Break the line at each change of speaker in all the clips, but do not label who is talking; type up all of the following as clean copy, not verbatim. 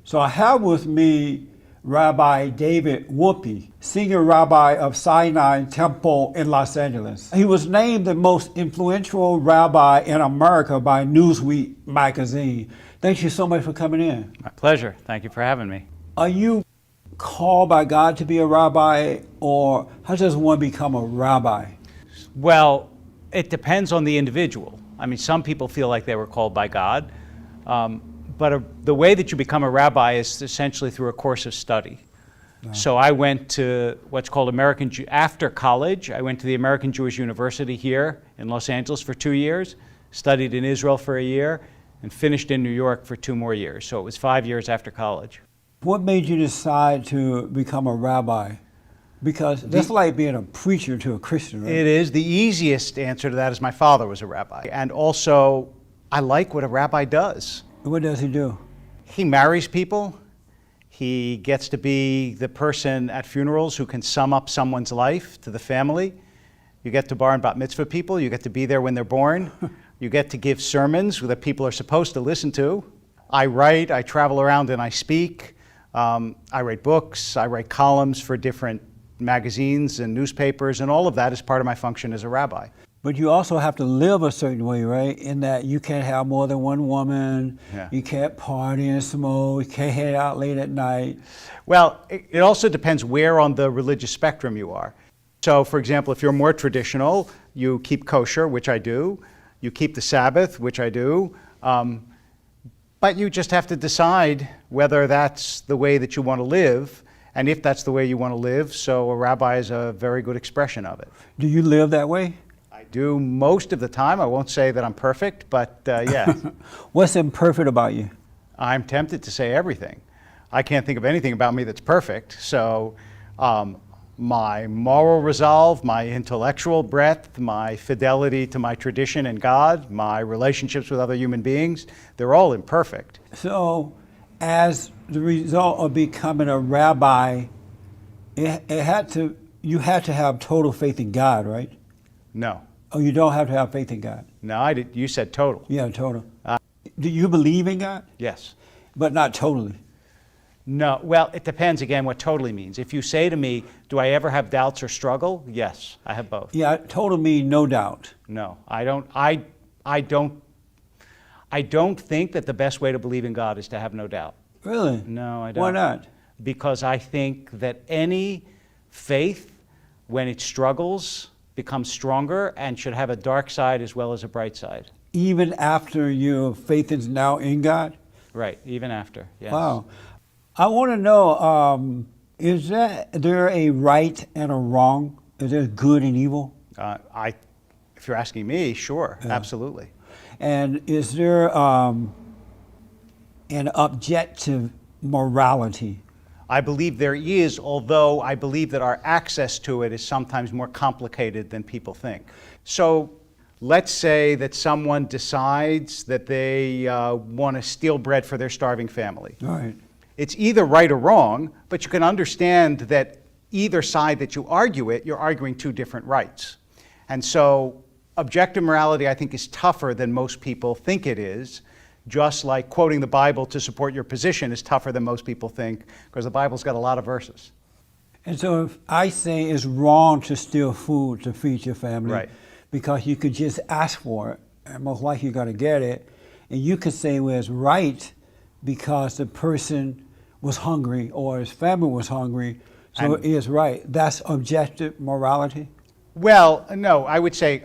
So I have with me Rabbi David Whoopi, senior rabbi of Sinai Temple in Los Angeles. He was named the most influential rabbi in America by Newsweek magazine. Thank you so much for coming in.
My pleasure. Thank you for having me.
Are you called by God to be a rabbi, or how does one become a rabbi?
Well, it depends on the individual. I mean, some people feel like they were called by God, but the way that you become a rabbi is essentially through a course of study. So I went to what's called after college, I went to the American Jewish University here in Los Angeles for 2 years, studied in Israel for a year, and finished in New York for 2 more years. So it was 5 years after college.
What made you decide to become a rabbi? Because that's like being a preacher to a Christian, right?
It is. The easiest answer to that is my father was a rabbi. And also, I like what a rabbi does.
What does he do?
He marries people. He gets to be the person at funerals who can sum up someone's life to the family. You get to bar and bat mitzvah people. You get to be there when they're born. You get to give sermons that people are supposed to listen to. I write, I travel around and I speak. I write books, I write columns for different magazines and newspapers, and all of that is part of my function as a rabbi.
But you also have to live a certain way, right? In that you can't have more than one woman, You can't party and smoke, you can't head out late at night.
Well, it also depends where on the religious spectrum you are. So, for example, if you're more traditional, you keep kosher, which I do, you keep the Sabbath, which I do, but you just have to decide whether that's the way that you want to live, and if that's the way you want to live, so a rabbi is a very good expression of it.
Do you live that way?
I do most of the time. I won't say that I'm perfect, but yeah.
What's imperfect about you?
I'm tempted to say everything. I can't think of anything about me that's perfect, so my moral resolve, my intellectual breadth, my fidelity to my tradition and God, my relationships with other human beings, they're all imperfect.
So, as the result of becoming a rabbi, you had to have total faith in God, right?
No.
Oh, you don't have to have faith in God?
No, I did. You said total.
Yeah, total. Do you believe in God?
Yes.
But not totally?
No. Well, it depends, again, what totally means. If you say to me, do I ever have doubts or struggle? Yes, I have both.
Yeah, total means no doubt.
No, I don't think that the best way to believe in God is to have no doubt.
Really?
No, I don't.
Why not?
Because I think that any faith, when it struggles, becomes stronger and should have a dark side as well as a bright side.
Even after your faith is now in God?
Right, even after, yes.
Wow. I want to know, is there a right and a wrong? Is there good and evil?
If you're asking me, sure, absolutely.
And is there an objective morality?
I believe there is, although I believe that our access to it is sometimes more complicated than people think. So let's say that someone decides that they want to steal bread for their starving family.
All right.
It's either right or wrong, but you can understand that either side that you argue it, you're arguing two different rights. And so objective morality, I think, is tougher than most people think it is, just like quoting the Bible to support your position is tougher than most people think, because the Bible's got a lot of verses.
And so if I say it's wrong to steal food to feed your family,
Right.
because you could just ask for it, and most likely you're going to get it, and you could say, well, it's right because the person was hungry or his family was hungry, so it is right. That's objective morality?
Well, no, I would say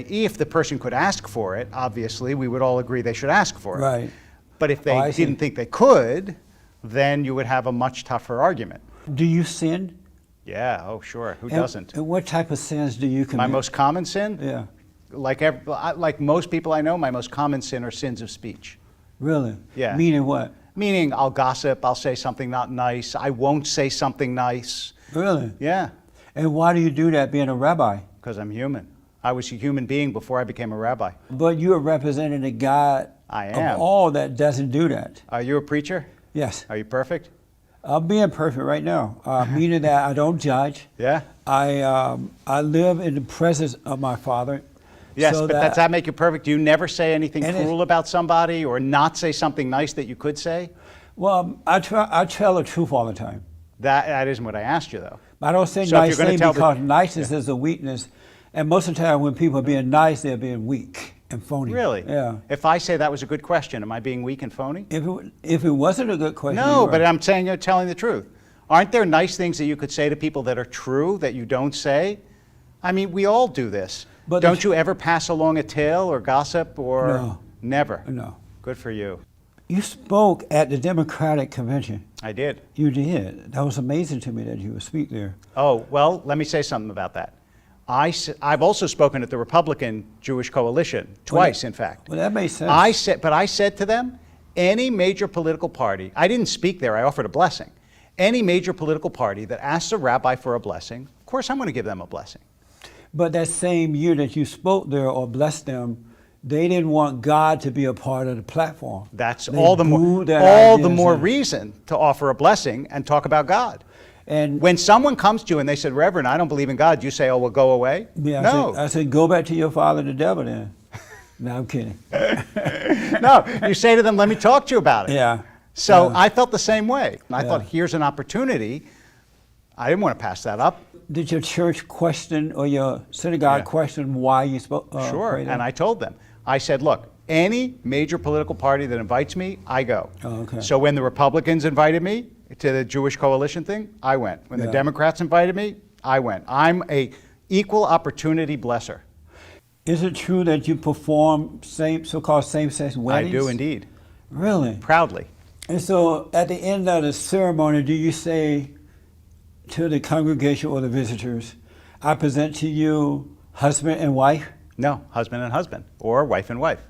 if the person could ask for it, obviously, we would all agree they should ask for it.
Right.
But if they didn't think they could, then you would have a much tougher argument.
Do you sin?
Yeah, oh sure, who doesn't?
And what type of sins do you commit?
My most common sin?
Yeah.
Like most people I know, my most common sin are sins of speech.
Really?
Yeah.
Meaning what?
Meaning I'll gossip, I'll say something not nice, I won't say something nice.
Really?
Yeah.
And why do you do that being a rabbi?
Because I'm human. I was a human being before I became a rabbi.
But you are representing a God of all that doesn't do that.
Are you a preacher?
Yes.
Are you perfect?
I'm being perfect right now, meaning that I don't judge.
Yeah?
I live in the presence of my Father.
Yes,
so
but does that make you perfect? Do you never say anything cruel about somebody or not say something nice that you could say?
Well, I tell the truth all the time.
That isn't what I asked you, though.
I don't say
So if
nice
you're gonna
things
tell the-
because niceness is a weakness. And most of the time when people are being nice, they're being weak and phony.
Really?
Yeah.
If I say that was a good question, am I being weak and phony?
If it wasn't a good question,
No,
you
but
were.
I'm saying you're telling the truth. Aren't there nice things that you could say to people that are true that you don't say? I mean, we all do this.
But
Don't you ever pass along a tale or gossip or?
No.
Never?
No.
Good for you.
You spoke at the Democratic Convention.
I did.
You did. That was amazing to me that you would speak there.
Oh, well, let me say something about that. I've also spoken at the Republican Jewish Coalition, twice, in fact.
Well, that makes sense.
I said to them, any major political party, I didn't speak there, I offered a blessing. Any major political party that asks a rabbi for a blessing, of course I'm going to give them a blessing.
But that same year that you spoke there or blessed them, they didn't want God to be a part of the platform.
That's
They
all the
booed that
more
idea.
reason to offer a blessing and talk about God.
And
When someone comes to you and they said, Reverend, I don't believe in God, you say, oh, well, go away?
yeah,
No.
I said, go back to your father, the devil, then. No, I'm kidding.
No, you say to them, let me talk to you about it.
Yeah.
So
Yeah.
I felt the same way. I
Yeah.
thought, here's an opportunity. I didn't want to pass that up.
Did your church question or your synagogue
Yeah.
question why you spoke?
Sure.
prayed
And
there?
I told them, I said, look, any major political party that invites me, I go.
Oh, okay.
So when the Republicans invited me to the Jewish Coalition thing, I went. When the
Yeah.
Democrats invited me, I went. I'm a equal opportunity blesser.
Is it true that you perform so-called same-sex weddings?
I do indeed.
Really?
Proudly.
And so at the end of the ceremony, do you say to the congregation or the visitors, I present to you husband and wife?
No, husband and husband, or wife and wife.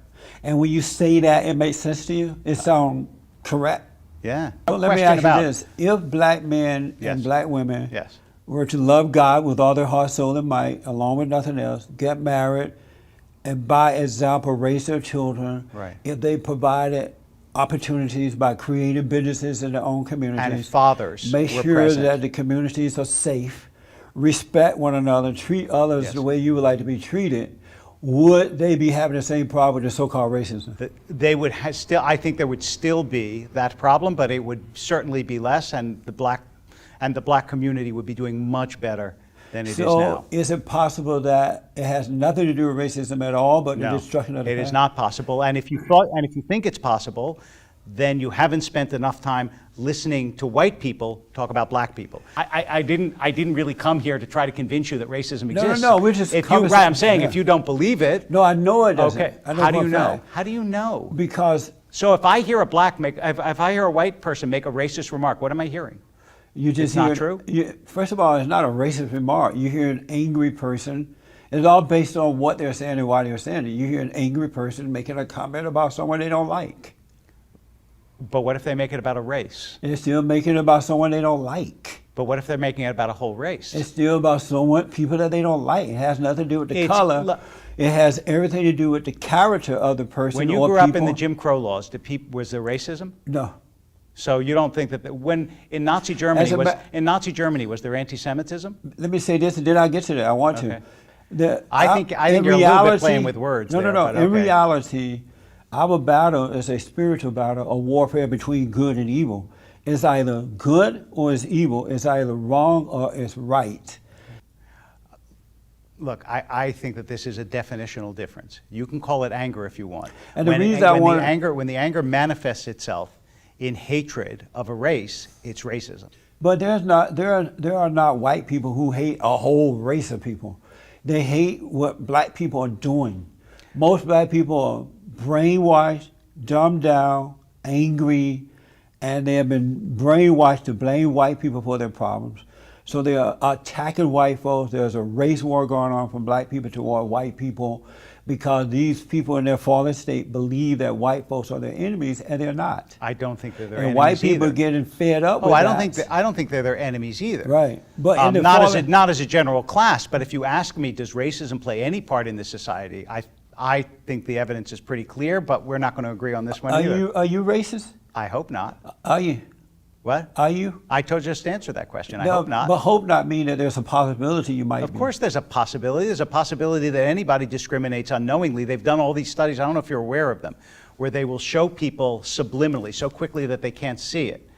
And when you say that, it makes sense to you? It sounds correct?
Yeah.
So let me
Question
ask
about-
you this. If black men
Yes.
and black women
Yes.
were to love God with all their heart, soul, and might, along with nothing else, get married, and by example raise their children,
Right.
if they provided opportunities by creating businesses in their own communities,
And fathers
make
were
sure
present.
that the communities are safe, respect one another, treat others
Yes.
the way you would like to be treated, would they be having the same problem with the so-called racism?
They would still. I think there would still be that problem, but it would certainly be less, and the black community would be doing much better than it is
So
now.
is it possible that it has nothing to do with racism at all, but the
No,
destruction of the
it is
past?
not possible. And if you think it's possible, then you haven't spent enough time listening to white people talk about black people. I didn't really come here to try to convince you that racism exists.
no, we're just
if you, right, I'm saying
yeah.
if you don't believe it,
No, I know it doesn't.
okay.
I know
How do
for
you
a
know?
fact.
How do you know?
Because
So if I hear if I hear a white person make a racist remark, what am I hearing?
you just
It's not
hear,
true?
first of all, it's not a racist remark. You hear an angry person. It's all based on what they're saying and why they're saying it. You hear an angry person making a comment about someone they don't like.
But what if they make it about a race?
They're still making it about someone they don't like.
But what if they're making it about a whole race?
It's still about people that they don't like. It has nothing to do with the
It's-
color.
look-
It has everything to do with the character of the person
When you
or
grew up in the
people.
Jim Crow laws, was there racism?
No.
So you don't think that when in Nazi Germany was there anti-Semitism?
Let me say this, and then I'll get to that. I want
Okay.
to.
I think
in
you're a little bit playing with words
No,
there,
no,
but
no. In
okay.
reality, our battle is a spiritual battle, a warfare between good and evil. It's either good or it's evil. It's either wrong or it's right.
Look, I think that this is a definitional difference. You can call it anger if you want.
And the
when,
reason I
when
want-
when the anger manifests itself in hatred of a race, it's racism.
But there are not white people who hate a whole race of people. They hate what black people are doing. Most black people are brainwashed, dumbed down, angry, and they have been brainwashed to blame white people for their problems. So they are attacking white folks. There's a race war going on from black people toward white people because these people in their fallen state believe that white folks are their enemies, and they're not.
I don't think they're their
And
enemies
white people
either.
are getting fed up with
I
that.
don't think they're their enemies either.
Right. But in the
not as a general class, but if you ask me, does racism play any part in this society? I think the evidence is pretty clear, but we're not going to agree on this one either.
Are you racist?
I hope not.
Are you?
What?
Are you?
I just answered that question. I
No,
hope not.
But hope not mean that there's a possibility you might
Of
be.
course there's a possibility. There's a possibility that anybody discriminates unknowingly. They've done all these studies. I don't know if you're aware of them, where they will show people subliminally, so quickly that they can't see it,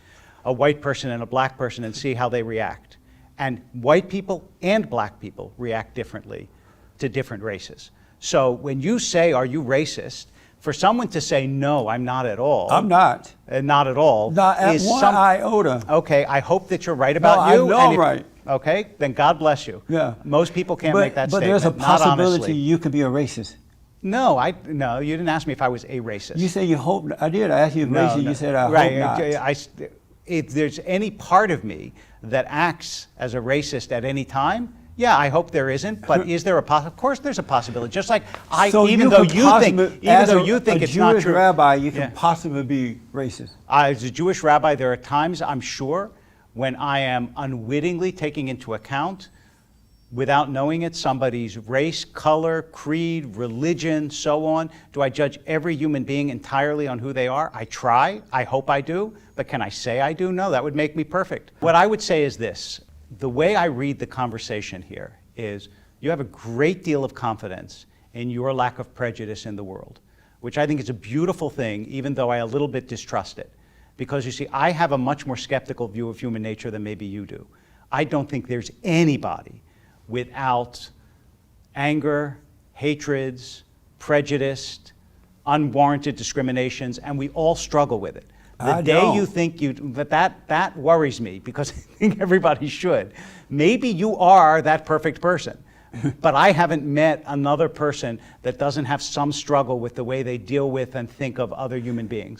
a white person and a black person, and see how they react. And white people and black people react differently to different races. So when you say, are you racist? For someone to say, no, I'm not at all.
I'm not.
Not at all.
Not at one iota.
Okay, I hope that you're right about you.
I know I'm right.
Okay, then God bless you.
Yeah.
Most people can't make that statement.
But there's a
not
possibility
honestly.
you could be a racist.
No, you didn't ask me if I was a racist.
You said you hope. I did. I asked you if racist. You said I hope not.
If there's any part of me that acts as a racist at any time, yeah, I hope there isn't. But is there of course, there's a possibility. Just like even though you think it's not true.
As a Jewish rabbi, you can possibly be racist.
As a Jewish rabbi, there are times, I'm sure, when I am unwittingly taking into account, without knowing it, somebody's race, color, creed, religion, so on. Do I judge every human being entirely on who they are? I try. I hope I do. But can I say I do? No, that would make me perfect. What I would say is this. The way I read the conversation here is you have a great deal of confidence in your lack of prejudice in the world, which I think is a beautiful thing, even though I a little bit distrust it. Because you see, I have a much more skeptical view of human nature than maybe you do. I don't think there's anybody without anger, hatreds, prejudice, unwarranted discriminations, and we all struggle with it. The day you think that worries me, because I think everybody should. Maybe you are that perfect person, but I haven't met another person that doesn't have some struggle with the way they deal with and think of other human beings.